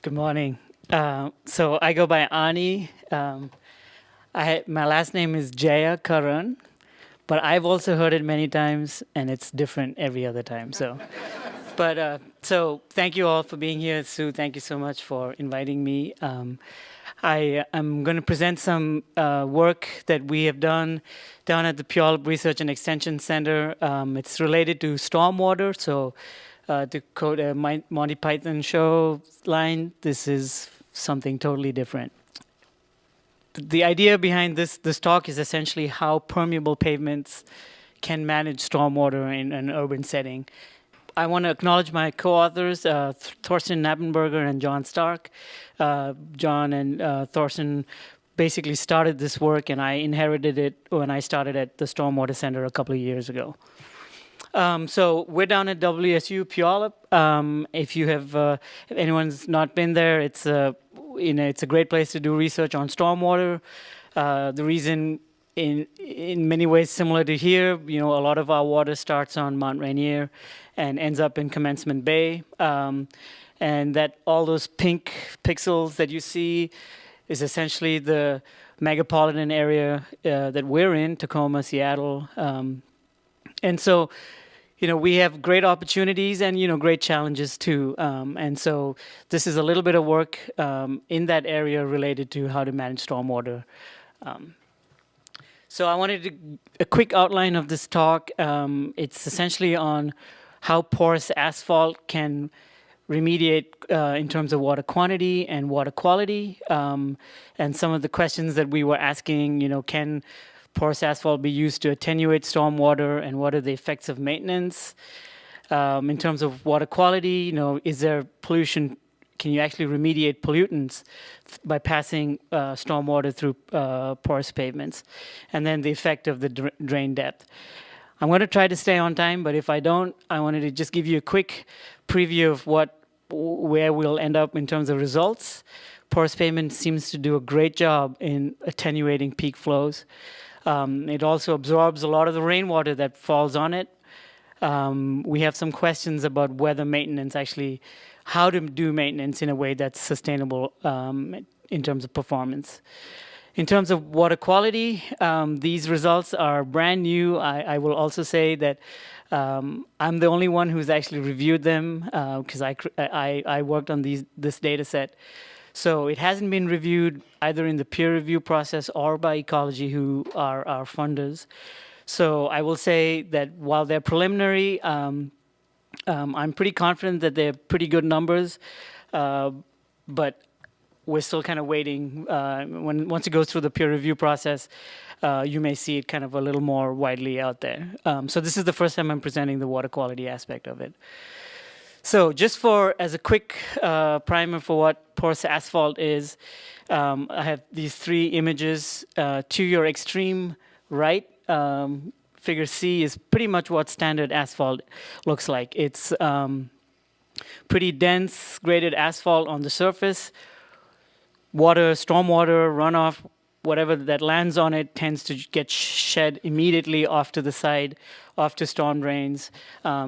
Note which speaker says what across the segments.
Speaker 1: Good morning. So I go by Ani. My last name is Jayakaran, but I've also heard it many times, and it's different every other time. So thank you all for being here. Sue, thank you so much for inviting me. I am going to present some work that we have done down at the Puyallup Research and Extension Center. It's related to stormwater, so to quote a Monty Python show line, this is something totally different. The idea behind this talk is essentially how permeable pavements can manage stormwater in an urban setting. I want to acknowledge my co-authors, Thorsten Knappenberger and John Stark. John and Thorsten basically started this work, and I inherited it when I started at the Stormwater Center a couple of years ago. So we're down at WSU Puyallup. If anyone's not been there, it's a great place to do research on stormwater. The reason, in many ways similar to here, a lot of our water starts on Mount Rainier and ends up in Commencement Bay, and that all those pink pixels that you see is essentially the megapolitan area that we're in, Tacoma, Seattle, and so. We have great opportunities and, great challenges too. And so this is a little bit of work in that area related to how to manage stormwater. So I wanted a quick outline of this talk. It's essentially on how porous asphalt can remediate in terms of water quantity and water quality. And some of the questions that we were asking, can porous asphalt be used to attenuate stormwater, and what are the effects of maintenance? In terms of water quality, is there pollution? Can you actually remediate pollutants by passing stormwater through porous pavements? And then the effect of the drain depth. I'm going to try to stay on time, but if I don't, I wanted to just give you a quick preview of where we'll end up in terms of results. Porous pavement seems to do a great job in attenuating peak flows. It also absorbs a lot of the rainwater that falls on it. We have some questions about whether maintenance how to do maintenance in a way that's sustainable in terms of performance. In terms of water quality, these results are brand new. I will also say that I'm the only one who's actually reviewed them because I worked on this data set. So it hasn't been reviewed either in the peer review process or by Ecology, who are our funders. So I will say that while they're preliminary, I'm pretty confident that they're pretty good numbers, but we're still kind of waiting. Once it goes through the peer review process, you may see it kind of a little more widely out there. So this is the first time I'm presenting the water quality aspect of it. So just as a quick primer for what porous asphalt is, I have these three images. To your extreme right, figure C is pretty much what standard asphalt looks like. It's pretty dense graded asphalt on the surface. Stormwater, runoff, whatever that lands on it tends to get shed immediately off to the side, off to storm drains,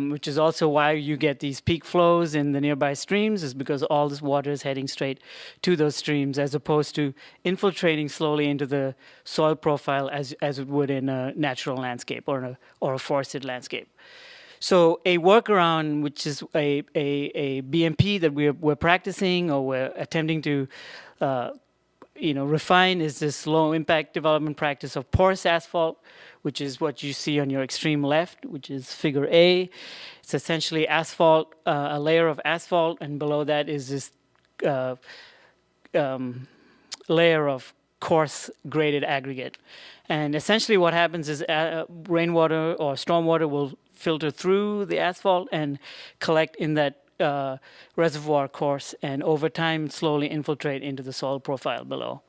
Speaker 1: which is also why you get these peak flows in the nearby streams, is because all this water is heading straight to those streams, as opposed to infiltrating slowly into the soil profile as it would in a natural landscape or a forested landscape. So a workaround, which is a BMP that we're practicing or we're attempting to refine, is this low impact development practice of porous asphalt, which is what you see on your extreme left, which is figure A. It's essentially asphalt, a layer of asphalt, and below that is this layer of coarse graded aggregate. And essentially what happens is rainwater or stormwater will filter through the asphalt and collect in that reservoir course, and over time slowly infiltrate into the soil profile below.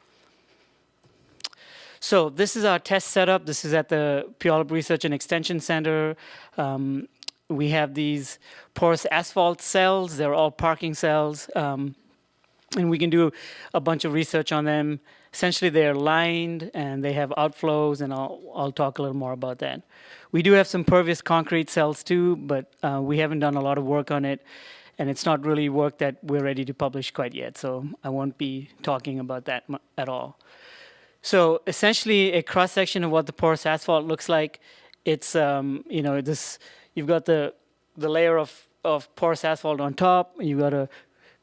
Speaker 1: So this is our test setup. This is at the Puyallup Research and Extension Center. We have these porous asphalt cells. They're all parking cells. And we can do a bunch of research on them. Essentially, they're lined and they have outflows, and I'll talk a little more about that. We do have some pervious concrete cells too, but we haven't done a lot of work on it. and it's not really work that we're ready to publish quite yet, so I won't be talking about that at all. So essentially, a cross-section of what the porous asphalt looks like. It's, you've got the layer of porous asphalt on top, you've got a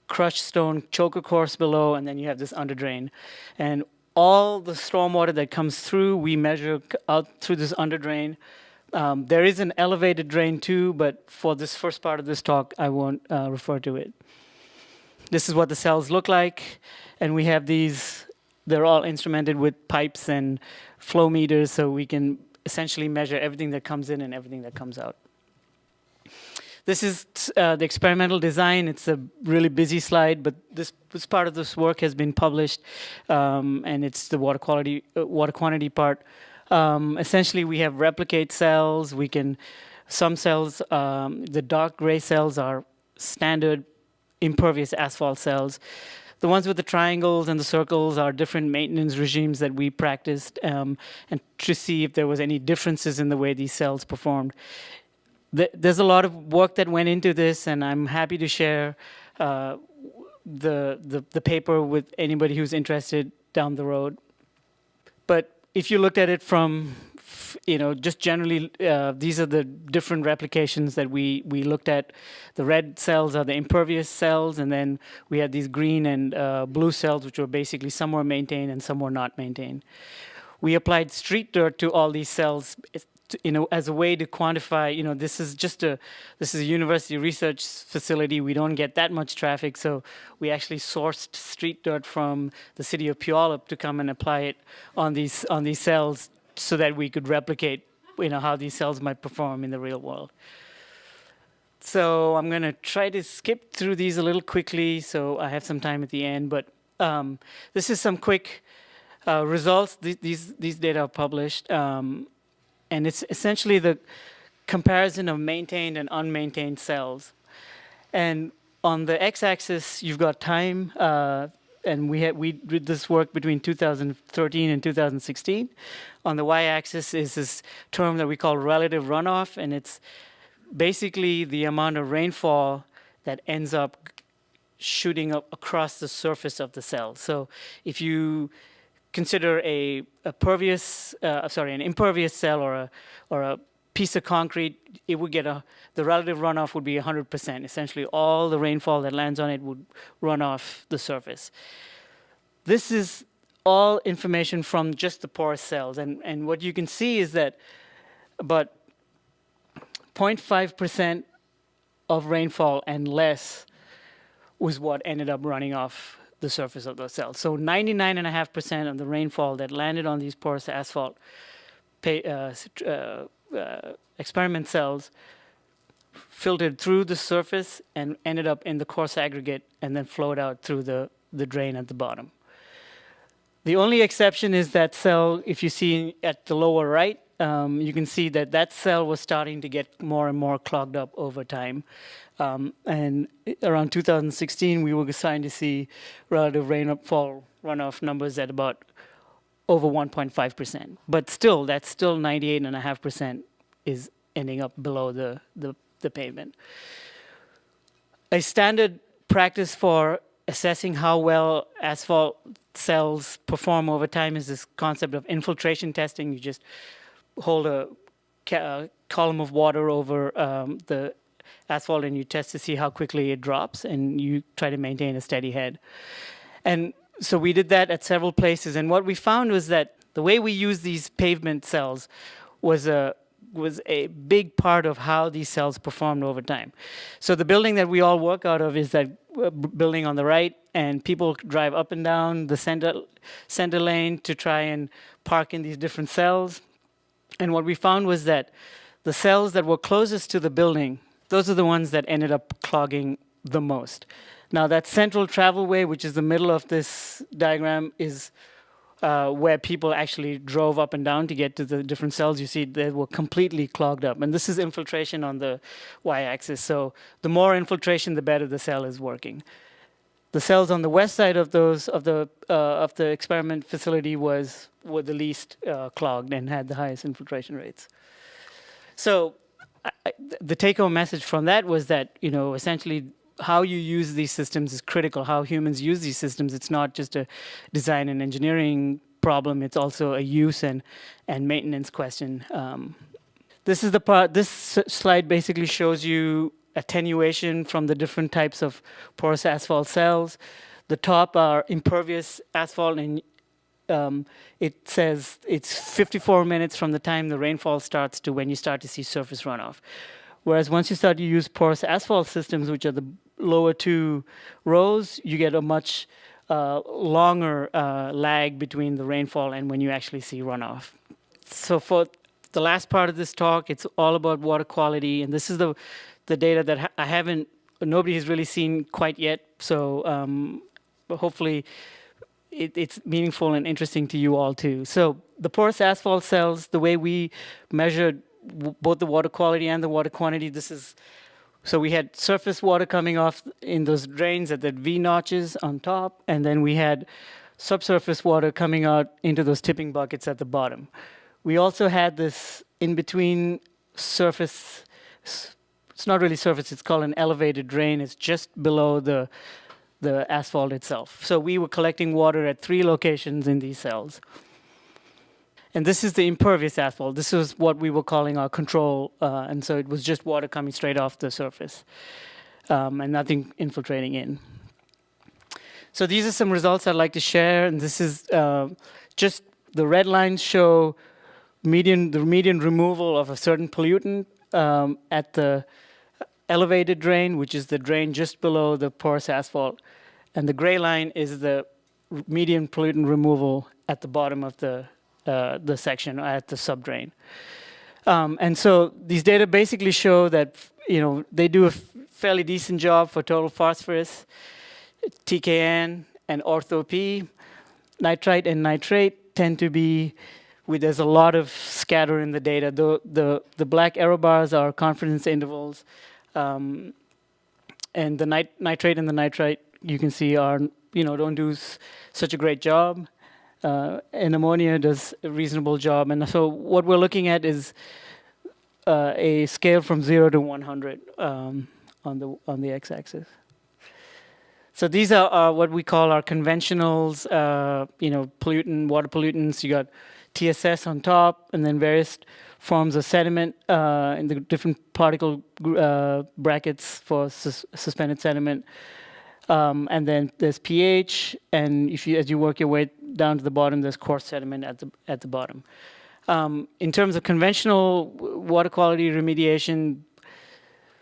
Speaker 1: crushed stone choker course below, and then you have this underdrain. And all the stormwater that comes through, we measure out through this underdrain. There is an elevated drain too, but for this first part of this talk, I won't refer to it. This is what the cells look like, and we have these, they're all instrumented with pipes and flow meters, so we can essentially measure everything that comes in and everything that comes out. This is the experimental design. It's a really busy slide, but this part of this work has been published, and it's the water quantity part. Essentially, we have replicate cells. Some cells, the dark gray cells are standard impervious asphalt cells. The ones with the triangles and the circles are different maintenance regimes that we practiced, and to see if there was any differences in the way these cells performed. There's a lot of work that went into this, and I'm happy to share the paper with anybody who's interested down the road. But if you looked at it from, just generally, these are the different replications that we looked at. The red cells are the impervious cells, and then we had these green and blue cells, which were basically some were maintained and some were not maintained. We applied street dirt to all these cells, as a way to quantify. This is a university research facility. We don't get that much traffic, so we actually sourced street dirt from the city of Puyallup to come and apply it on these cells, so that we could replicate, how these cells might perform in the real world. So I'm going to try to skip through these a little quickly, so I have some time at the end. But this is some quick results. These data are published. And it's essentially the comparison of maintained and unmaintained cells. And on the x-axis, you've got time, and we did this work between 2013 and 2016. On the y-axis is this term that we call relative runoff, and it's basically the amount of rainfall that ends up shooting up across the surface of the cell. So if you consider an impervious cell or a piece of concrete, it would get the relative runoff would be 100%. Essentially, all the rainfall that lands on it would run off the surface. This is all information from just the porous cells, and what you can see is that about 0.5% of rainfall and less was what ended up running off the surface of those cells. So 99.5% of the rainfall that landed on these porous asphalt experiment cells filtered through the surface and ended up in the coarse aggregate and then flowed out through the drain at the bottom. The only exception is that cell, if you see at the lower right, you can see that cell was starting to get more and more clogged up over time. And around 2016, we were starting to see relative rainfall runoff numbers at about over 1.5%. But still, that's still 98.5% is ending up below the pavement. A standard practice for assessing how well asphalt cells perform over time is this concept of infiltration testing. You just hold a column of water over the asphalt and you test to see how quickly it drops, and you try to maintain a steady head. And so we did that at several places, and what we found was that the way we use these pavement cells was a big part of how these cells performed over time. So the building that we all work out of is that building on the right, and people drive up and down the center lane to try and park in these different cells. And what we found was that the cells that were closest to the building, those are the ones that ended up clogging the most. Now that central travelway, which is the middle of this diagram, is where people actually drove up and down to get to the different cells. You see they were completely clogged up. And this is infiltration on the y-axis. So the more infiltration, the better the cell is working. The cells on the west side of the experiment facility were the least clogged and had the highest infiltration rates. So the take-home message from that was that, essentially how you use these systems is critical. How humans use these systems, it's not just a design and engineering problem, it's also a use and maintenance question. This is the part, this slide basically shows you attenuation from the different types of porous asphalt cells. The top are impervious asphalt, and it says it's 54 minutes from the time the rainfall starts to when you start to see surface runoff. Whereas once you start to use porous asphalt systems, which are the lower two rows, you get a much longer lag between the rainfall and when you actually see runoff. So for the last part of this talk, it's all about water quality, and this is the data that nobody has really seen quite yet. So hopefully it's meaningful and interesting to you all too. So the porous asphalt cells, the way we measured both the water quality and the water quantity, so we had surface water coming off in those drains at the V notches on top, and then we had subsurface water coming out into those tipping buckets at the bottom. We also had this in between surface, it's not really surface, it's called an elevated drain. It's just below the asphalt itself. So we were collecting water at 3 locations in these cells. And this is the impervious asphalt. This is what we were calling our control, and so it was just water coming straight off the surface and nothing infiltrating in. So these are some results I'd like to share, and this is just the red lines show the median removal of a certain pollutant at the elevated drain, which is the drain just below the porous asphalt, and the gray line is the median pollutant removal at the bottom of the section at the subdrain. And so these data basically show that they do a fairly decent job for total phosphorus, TKN, and ortho-P. Nitrite and nitrate tend to be there's a lot of scatter in the data. The black arrow bars are confidence intervals, and the nitrate and the nitrite you can see are don't do such a great job. And ammonia does a reasonable job. And so what we're looking at is a scale from 0 to 100 on the x-axis. So these are what we call our conventionals, water pollutants. You got TSS on top, and then various forms of sediment in the different particle brackets for suspended sediment. And then there's pH, and as you work your way down to the bottom, there's coarse sediment at the bottom. In terms of conventional water quality remediation,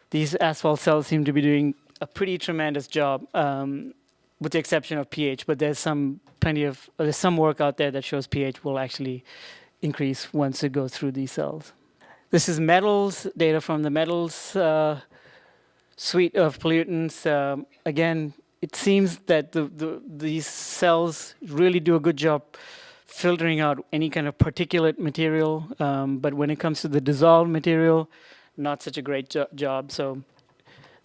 Speaker 1: these asphalt cells seem to be doing a pretty tremendous job, with the exception of pH. But there's some work out there that shows pH will actually increase once it goes through these cells. This is metals, data from the metals suite of pollutants. Again, it seems that these cells really do a good job filtering out any kind of particulate material, but when it comes to the dissolved material, not such a great job. So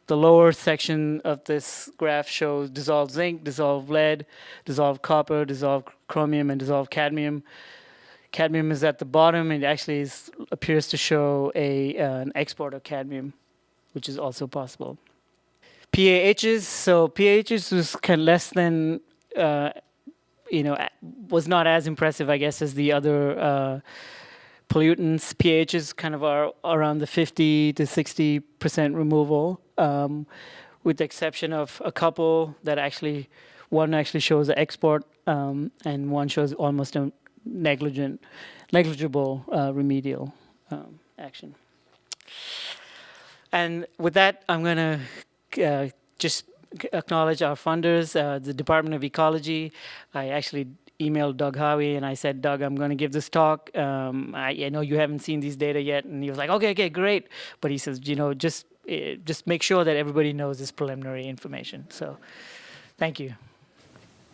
Speaker 1: the lower section of this graph shows dissolved zinc, dissolved lead, dissolved copper, dissolved chromium, and dissolved cadmium. Cadmium is at the bottom, and actually appears to show an export of cadmium, which is also possible. PAHs, so PAHs was kind of less than, was not as impressive, I guess, as the other pollutants. PAHs kind of are around the 50 to 60% removal, with the exception of a couple that one actually shows an export, and one shows almost a negligible remedial action. And with that, I'm going to just acknowledge our funders, the Department of Ecology. I actually emailed Doug Howie, and I said, Doug, I'm going to give this talk. I know you haven't seen these data yet. And he was like, okay, great. But he says, just make sure that everybody knows this preliminary information. So thank you.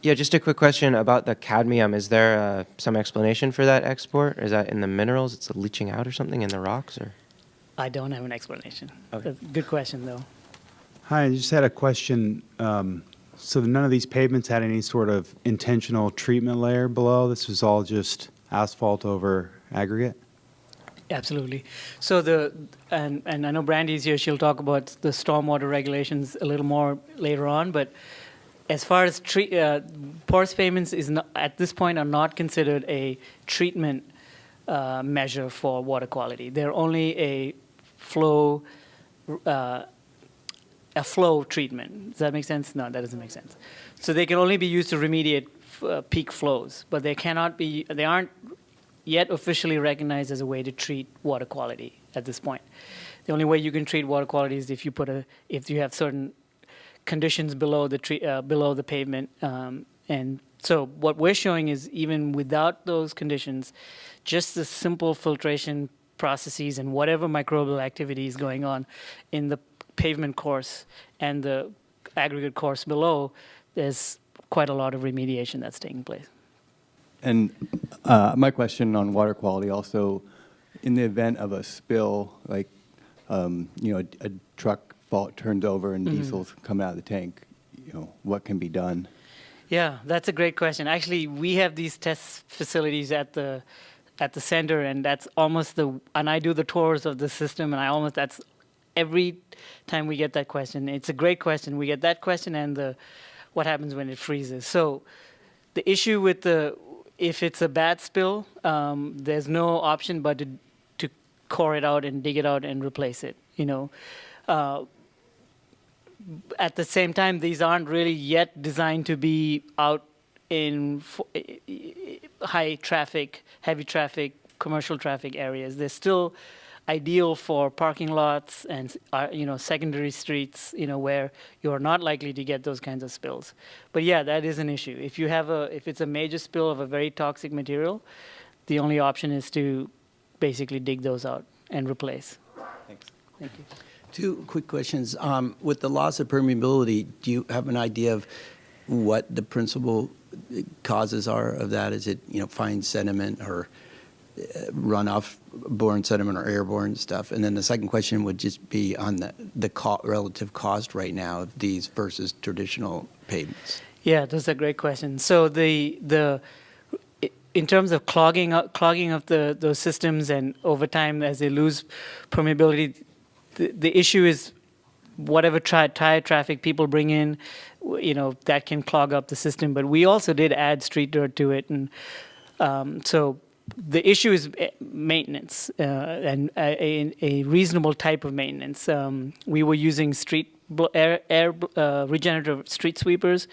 Speaker 2: Yeah, just a quick question about the cadmium. Is there some explanation for that export? Is that in the minerals? It's leaching out or something in the rocks? Or?
Speaker 1: I don't have an explanation.
Speaker 2: Okay.
Speaker 1: Good question, though.
Speaker 3: Hi, I just had a question. So none of these pavements had any sort of intentional treatment layer below? This was all just asphalt over aggregate?
Speaker 1: Absolutely. So and I know Brandy's here. She'll talk about the stormwater regulations a little more later on. But as far as porous pavements is not, at this point are not considered a treatment measure for water quality. They're only a flow treatment. Does that make sense? No, that doesn't make sense. So they can only be used to remediate peak flows, but they cannot be. They aren't yet officially recognized as a way to treat water quality at this point. The only way you can treat water quality is if you have certain conditions below the pavement. And so what we're showing is even without those conditions, just the simple filtration processes and whatever microbial activity is going on in the pavement course and the aggregate course below, there's quite a lot of remediation that's taking place.
Speaker 4: And my question on water quality also, in the event of a spill, like a truck turns over and diesel's coming out of the tank, what can be done?
Speaker 1: Yeah, that's a great question. Actually, we have these test facilities at the center, and that's almost and I do the tours of the system, and that's every time we get that question. It's a great question. We get that question and what happens when it freezes. So the issue with if it's a bad spill, there's no option but to core it out and dig it out and replace it. At the same time, these aren't really yet designed to be out in high traffic, heavy traffic, commercial traffic areas. They're still ideal for parking lots and secondary streets, where you're not likely to get those kinds of spills. But yeah, that is an issue. If it's a major spill of a very toxic material, the only option is to basically dig those out and replace.
Speaker 4: Thanks.
Speaker 1: Thank you.
Speaker 5: Two quick questions. With the loss of permeability, do you have an idea of what the principal causes are of that? Is it fine sediment or runoff borne sediment or airborne stuff? And then the second question would just be on the relative cost right now of these versus traditional pavements.
Speaker 1: Yeah, those are great questions. So in terms of clogging of those systems, and over time as they lose permeability, the issue is whatever tire traffic people bring in, that can clog up the system. But we also did add street dirt to it, and so the issue is maintenance and a reasonable type of maintenance. We were using regenerative street sweepers,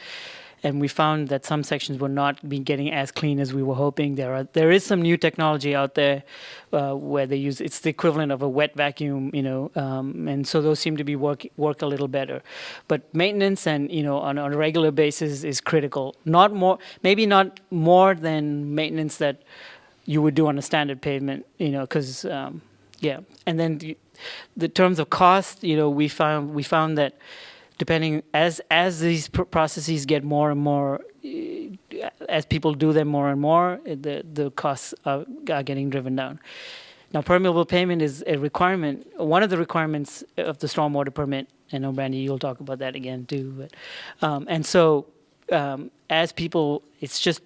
Speaker 1: and we found that some sections were not getting as clean as we were hoping. There is some new technology out there where they use, it's the equivalent of a wet vacuum, and so those seem to be work a little better. But maintenance and on a regular basis is critical. Maybe not more than maintenance that you would do on a standard pavement, because yeah. And then the terms of cost, we found that depending as these processes get more and more, as people do them more and more, the costs are getting driven down. Now, permeable pavement is a requirement, one of the requirements of the stormwater permit. I know, Brandy, you'll talk about that again too. But, and so, as people, it's just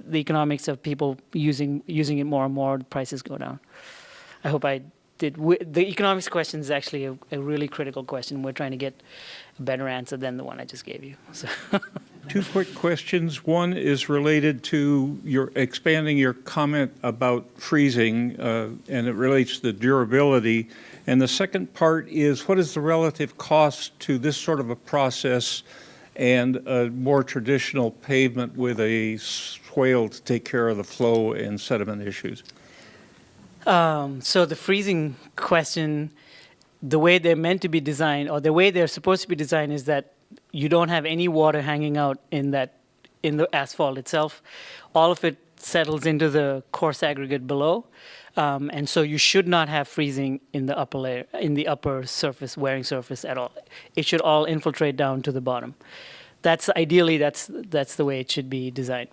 Speaker 1: the economics of people using it more and more, the prices go down. I hope I did. The economics question is actually a really critical question. We're trying to get a better answer than the one I just gave you. So.
Speaker 6: Two quick questions. One is related to expanding your comment about freezing, and it relates to the durability. And the second part is, what is the relative cost to this sort of a process and a more traditional pavement with a swale to take care of the flow and sediment issues? So the freezing question, the way they're meant to be designed, or the way they're supposed to be designed, is that you don't have any water hanging out in the asphalt itself. All of it settles into the coarse aggregate below, and so you should not have freezing in the upper layer, in the upper surface, wearing surface at all. It should all infiltrate down to the bottom. That's ideally that's the way it should be designed.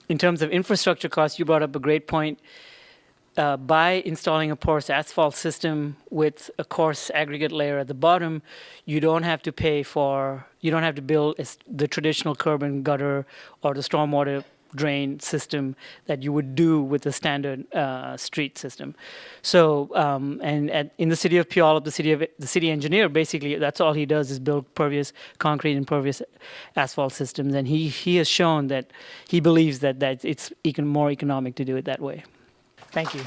Speaker 6: In terms of infrastructure costs, you brought up a great point. By installing a porous asphalt system with a coarse aggregate layer at the bottom, you don't have to build the traditional curb and gutter or the stormwater
Speaker 1: drain system that you would do with a standard street system. So, in the city of Puyallup, the city engineer, basically, that's all he does is build pervious concrete and pervious asphalt systems. And he has shown that he believes that it's more economic to do it that way. Thank you.